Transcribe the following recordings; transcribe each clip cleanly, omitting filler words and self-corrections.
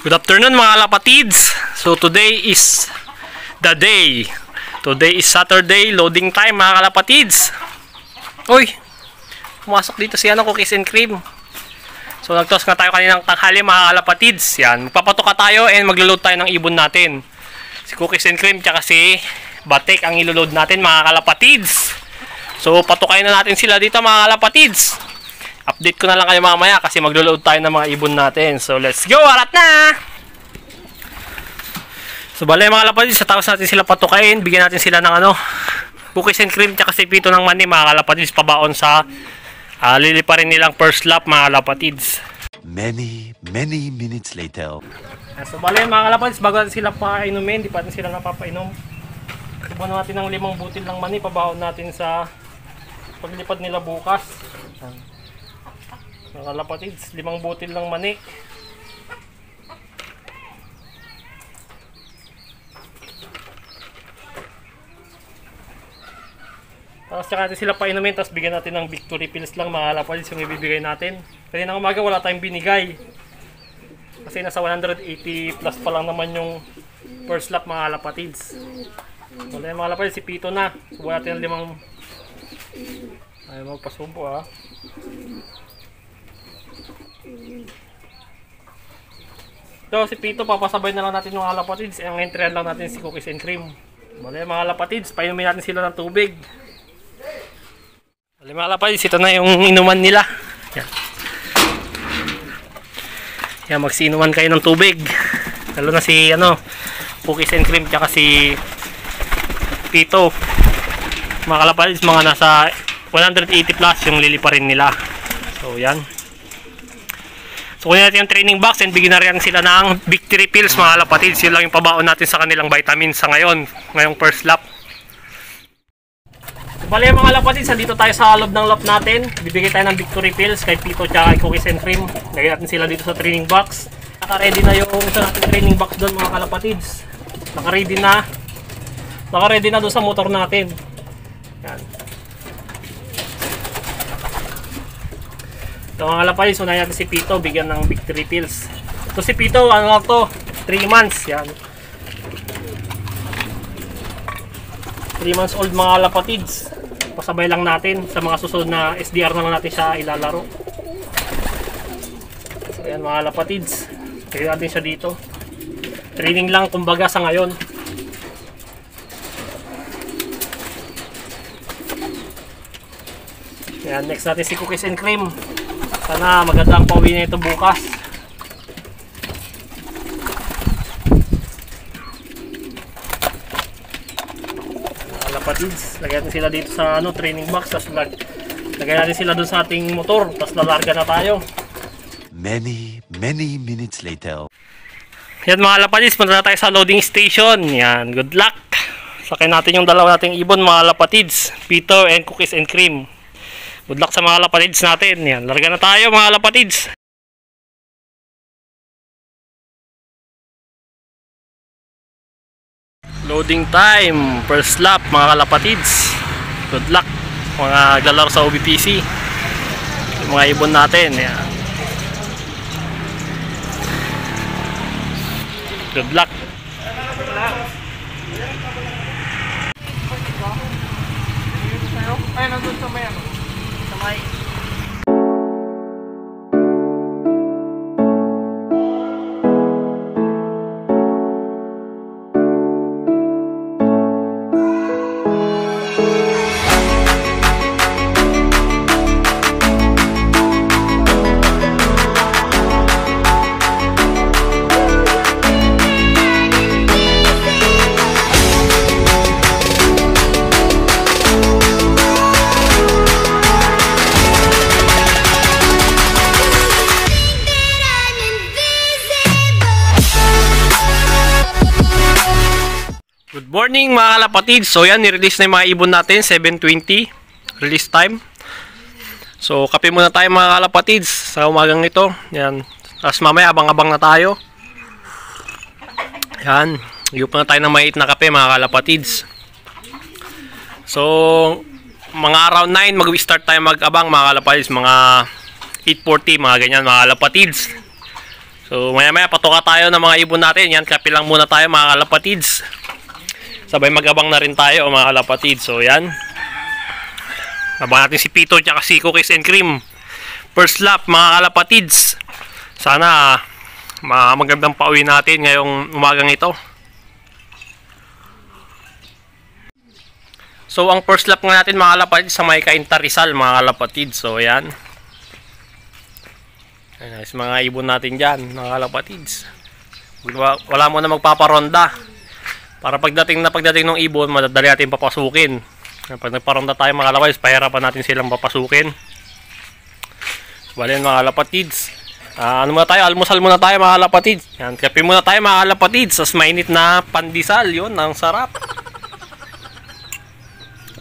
Good afternoon mga kalapatids. So today is the day. Today is Saturday, loading time mga kalapatids. Uy, pumasok dito si Cookies and Cream. So nagtos nga tayo kaninang tanghali mga kalapatids. Yan, magpapatoka tayo and maglo-load tayo ng ibon natin. Si Cookies and Cream tsaka si Batik ang ilo-load natin mga kalapatids. So patukayin na natin sila dito mga kalapatids. Update ko na lang kayo mamaya kasi maglo-load tayo ng mga ibon natin. So let's go, arat na! So bale mga kalapatids, sa tapos natin sila patukain, bigyan natin sila ng Cookies and Cream tsaka si Pito ng mani mga kalapatids, pabaon sa liliparin nilang first lap mga kalapatids. Many minutes later. So bale mga kalapatids, bago natin sila painumin, di pa natin sila napapainom. Ibuan natin ng 5 butil ng mani, pabaon natin sa paglipad nila bukas. Mga kalapatids, 5 butil ng mani. Tapos tsaka natin sila painumin, tapos bigyan natin ng victory pills lang mga kalapatids yung ibibigay natin. Kanina umaga wala tayong binigay. Kasi nasa 180 plus pa lang naman yung first lap mga kalapatids. Wala yung mga kalapatids, si Pito na. Subuhan natin ng 5... Ayaw magpasumpo ha. So si Pito, papasabay na lang natin yung mga kalapatids. Ang entry lang natin si Cookies and Cream. Wala yung mga kalapatids, painumin natin sila ng tubig. Wala mga kalapatids, ito na yung inuman nila. Yan. Yan, magsiinuman kayo ng tubig. Lalo na si Cookies and Cream tsaka si Pito. Mga kalapatids, mga nasa 180 plus yung liliparin nila. So yan. So kunin natin yung training box and bigyan na rin sila ng victory pills mga kalapatids. Yun lang yung pabaon natin sa kanilang vitamins sa ngayong first lap. Bale mga kalapatids, dito tayo sa loob ng lap natin. Bibigay tayo ng victory pills kay Pito at Cookies and Cream. Lagyan natin sila dito sa training box. Naka-ready na yung isa natin training box doon mga kalapatids. Naka-ready na doon sa motor natin. Yan. Ito mga kalapatids, unahin natin si Pito, bigyan ng victory pills. So si Pito, 3 months. Yan. 3 months old mga kalapatids. Pasabay lang natin sa mga susunod na SDR na lang natin siya ilalaro. So ayan mga kalapatids, kaya natin siya dito. Training lang kumbaga sa ngayon. Ayan, next natin si Cookies and Cream. Sana magandang pauwi na ito bukas. Kalapatids, lagyan natin sila dito sa training box, tapos lagyan natin sila doon sa ating motor, tapos lalarga na tayo. Many minutes later. Yan mga kalapatids, punta na tayo sa loading station. Yan, good luck. Sakay natin yung dalawa nating ibon mga kalapatids, Pito and Cookies and Cream. Good luck sa mga kalapatids natin. Yan, larga na tayo mga kalapatids. Loading time, first lap mga kalapatids. Good luck mga naglalaro sa OBPC. Yung mga ibon natin. Yan. Good luck. Ay, nandun sa may sa may Good morning mga kalapatids. So yan, nirelease na yung mga ibon natin, 7:20 release time. So kape muna tayo mga kalapatids sa umagang ito. Yan. Tapos mamaya abang-abang na tayo. Yan. Iyup na tayo ng mait na kape mga kalapatids. So mga around 9 mag-start tayo mag-abang mga kalapatids. Mga 8:40 mga ganyan mga kalapatids. So maya maya patuka tayo ng mga ibon natin. Yan, kape lang muna tayo mga kalapatids. Sabay magabang na rin tayo mga kalapatids. So yan. Abang natin si Pito at si Cookies and Cream. First lap mga kalapatids. Sana magandang pauwi natin ngayong umagang ito. So ang first lap nga natin mga kalapatids sa may Cainta Rizal mga kalapatids. So yan. Ayan, mga ibon natin dyan, mga kalapatids. Wala mo na magpaparonda. Para pagdating ng ibon, madadali natin papasukin. Pag nagparonda tayo mga kalapatids, pahirapan natin silang papasukin. Bale mga kalapatids. Ano muna tayo? Almusal muna tayo mga kalapatids. Yan, kape muna tayo mga kalapatids. Sas mainit na pandesal, yun, ang sarap.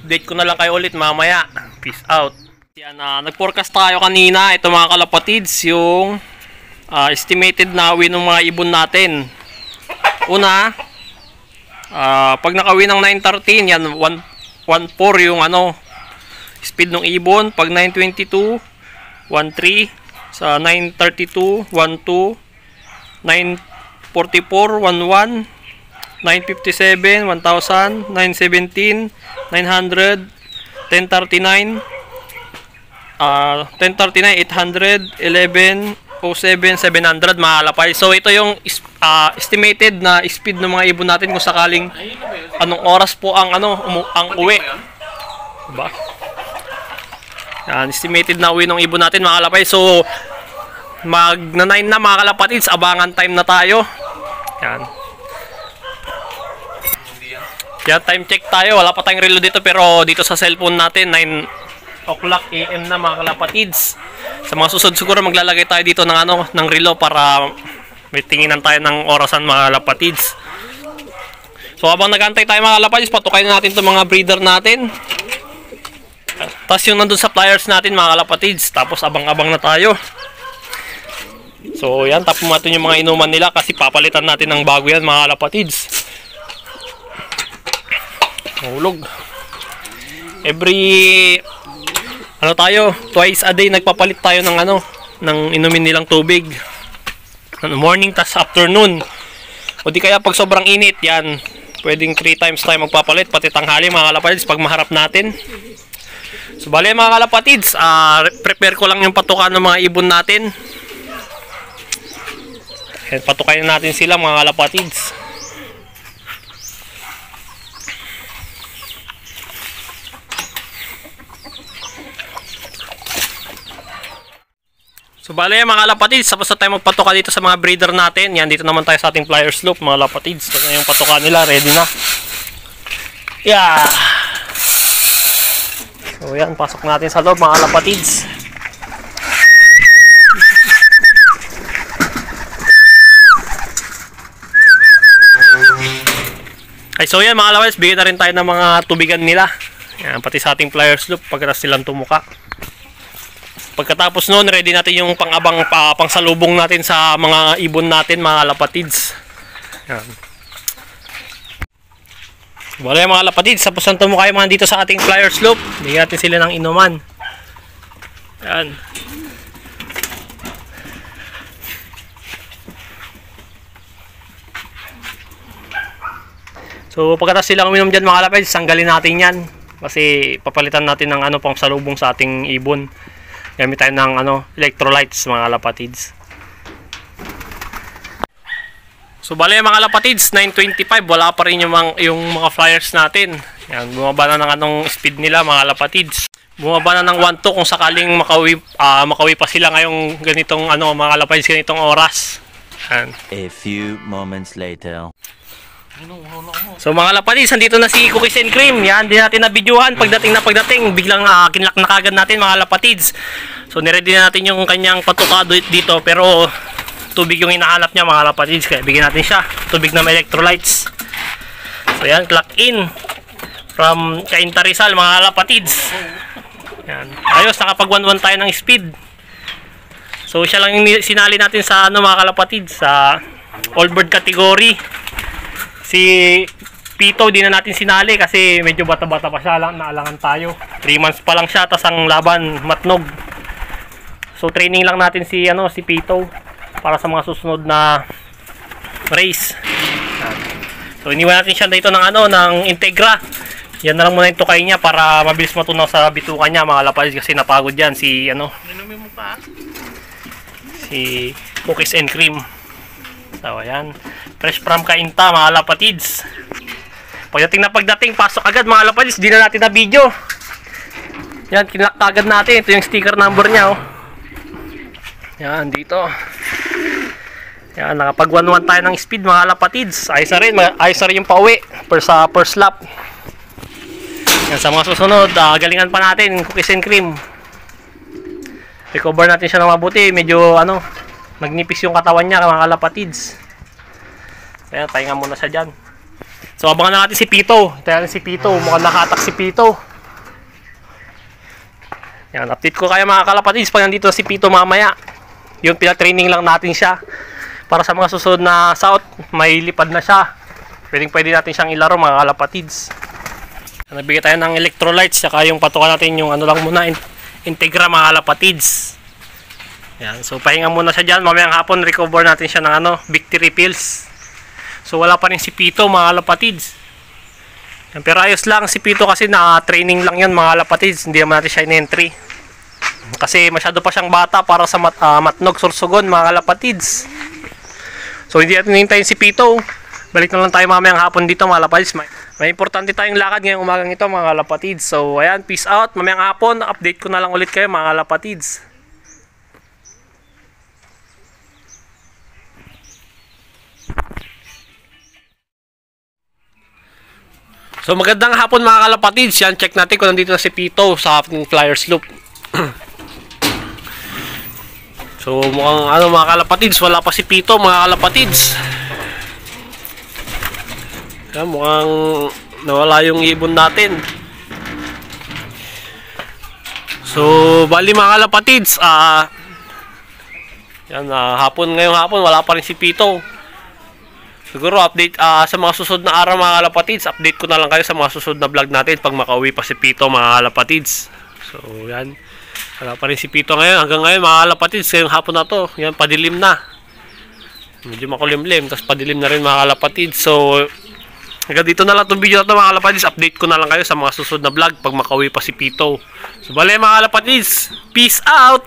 Update ko na lang kayo ulit mamaya. Peace out. Yan, nag-forecast tayo kanina. Ito mga kalapatids, yung estimated na win ng mga ibon natin. Una, pag nakawin ng 913, yan 1.4 yung speed ng ibon. Pag 922, 1.3. Sa 932, 1.2. 944, 1.1. 957, 1,000. 917, 900. 1039, 1039, 800, 11, 07, 700 mga kalapay. So ito yung estimated na speed ng mga ibon natin kung sakaling anong oras po ang ang uwi. Diba? Yan, estimated na uwi ng ibon natin mga kalapay. So magna 9 na mga kalapatids, abangan time na tayo. Yan. Yan, time check tayo. Wala pa tayong relo dito pero dito sa cellphone natin 9 o'clock AM na mga kalapatids. Sa mga susunod siguro maglalagay tayo dito ng relo para may tinginan tayo ng orasan mga kalapatids. So habang nag-antay tayo mga kalapatids, patukayin natin itong mga breeder natin. Tapos yung nandun sa pliers natin mga kalapatids. Tapos abang-abang na tayo. So yan, tapos natin yung mga inuman nila kasi papalitan natin ng bago yan mga kalapatids. Mahulog. Twice a day nagpapalit tayo ng inumin nilang tubig. Morning tas afternoon. O di kaya pag sobrang init, yan, pwedeng 3 times tayo magpapalit, pati tanghali mga kalapatids pag maharap natin. So bale mga kalapatids, prepare ko lang yung patukan ng mga ibon natin. Patukayin natin sila mga kalapatids. So bale mga kalapatids, tapos na tayo magpatuka dito sa mga breeder natin. Yan, dito naman tayo sa ating pliers loop mga kalapatids. Ito na yung patuka nila, ready na. Yeah. So yan, pasok natin sa loob mga kalapatids. Ay, so yan mga kalapatids, bigyan na rin tayo ng mga tubigan nila. Yan, pati sa ating pliers loop pagkatapos silang tumuka. Pagkatapos noon, ready natin yung pangsalubong natin sa mga ibon natin, mga kalapatids. Yan. Wala yung mga kalapatids, tapos ang tumukay mga dito sa ating pliers loop. Bigyan natin sila ng inuman. Yan. So pagkatapos silang uminom dyan mga kalapatids, tanggalin natin yan. Kasi papalitan natin ng pangsalubong sa ating ibon. Gamit tayo ng electrolytes mga kalapatids. So bale mga kalapatids, 9:25, wala pa rin yung mga flyers natin. Yan, bumaba na ng speed nila mga kalapatids. Bumaba na ng 1-2 kung sakaling makawi pa sila ngayong ganitong mga kalapatids, ganitong oras. Yan. A few moments later. So mga kalapatids, andito na si Cookies and Cream. Yan, di natin na-videohan. Pagdating, biglang kinlock na kagad natin mga kalapatids. So niready na natin yung kanyang patukado dito. Pero tubig yung hinahanap niya mga kalapatids. Kaya bigyan natin siya. Tubig na may electrolytes. So yan, clock in. From Cainta Rizal mga kalapatids. Yan. Ayos, nakapag 1-1 tayo ng speed. So siya lang yung sinali natin sa mga kalapatids. Sa all bird category. Si Pito, di na natin sinali kasi medyo bata-bata pa siya, naalangan tayo. 3 months pa lang siya, tas ang laban matnog. So training lang natin si Pito. para sa mga susunod na race. So iniwan natin siya dito ng ng Integra. Yan na lang muna yung tukay niya para mabilis matunaw sa bituka niya mga lapatids, kasi napagod yan si Inumin mo pa. si Cookies and Cream. So ayan, fresh from Cainta mga lapatids. Pagdating pasok agad mga lapatids, di na natin na video. Yan, kinlock agad natin. Ito yung sticker number niya, oh. Yan, dito. Yan, nakapag 1-1 tayo ng speed mga lapatids. Ayos na rin yung pauwi sa first lap. Yan, sa mga susunod, galingan pa natin Cookies and Cream. Recover natin siya ng mabuti. Medyo nagnipis yung katawan niya mga lapatids. Kaya pahinga muna siya dyan. So abangan natin si Pito. Tayo si Pito, mukhang nakatak si Pito. Yan, update ko kaya mga kalapatids pag nandito si Pito mamaya. Yung pina-training lang natin siya para sa mga susunod na south, may lipad na siya. Pwede natin siyang ilaro mga kalapatids. Nabigay tayo ng electrolytes, saka yung patukan natin yung lang muna, Integra mga kalapatids. Yan, so pahinga muna siya dyan. Mamayang hapon recover natin siya ng victory pills. So wala pa rin si Pito mga kalapatids. Yan, pero ayos lang si Pito kasi na-training lang yan mga kalapatids. Hindi naman natin siya in-entry. Kasi masyado pa siyang bata para sa Matnog, Sorsogon mga kalapatids. So hindi natin hintayin si Pito. Balik na lang tayo mamayang hapon dito mga kalapatids. May importante tayong lakad ngayong umagang ito mga kalapatids. So ayan, peace out. Mamayang hapon, update ko na lang ulit kayo mga kalapatids. So magandang hapon mga kalapatids. Yan, check natin kung nandito na si Pito sa Flyers Loop. So mukhang mga kalapatids, wala pa si Pito mga kalapatids. Yan, mukhang nawala yung ibon natin. So bali mga kalapatids, ngayong hapon wala pa rin si Pito. Siguro update sa mga susunod na araw mga kalapatids, update ko na lang kayo sa mga susunod na vlog natin pag makauwi pa si Pito mga kalapatids. So yan, wala pa rin si Pito ngayon. Hanggang ngayon mga kalapatids, ngayong hapon na to, yan, padilim na. Medyo makulimlim, tapos padilim na rin mga kalapatids. So hanggang dito na lang itong video na to mga kalapatids. Update ko na lang kayo sa mga susunod na vlog pag makauwi pa si Pito. So bale mga kalapatids, peace out!